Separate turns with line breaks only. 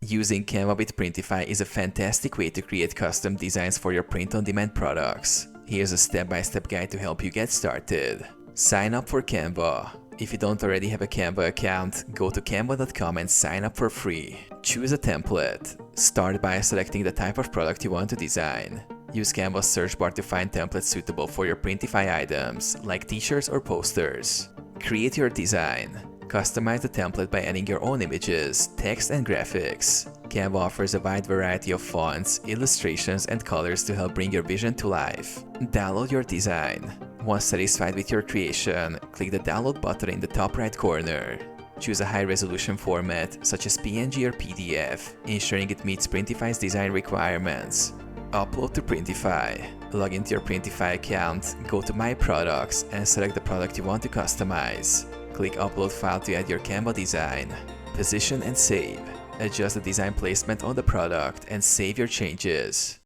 Using Canva with Printify is a fantastic way to create custom designs for your print-on-demand products. Here's a step-by-step guide to help you get started. Sign up for Canva. If you don't already have a Canva account, go to canva.com and sign up for free. Choose a template. Start by selecting the type of product you want to design. Use Canva's search bar to find templates suitable for your Printify items, like t-shirts or posters. Create your design. Customize the template by adding your own images, text, and graphics. Canva offers a wide variety of fonts, illustrations, and colors to help bring your vision to life. Download your design. Once satisfied with your creation, click the download button in the top right corner. Choose a high-resolution format, such as PNG or PDF, ensuring it meets Printify's design requirements. Upload to Printify. Log into your Printify account, go to My Products, and select the product you want to customize. Click Upload File to add your Canva design. Position and save. Adjust the design placement on the product and save your changes.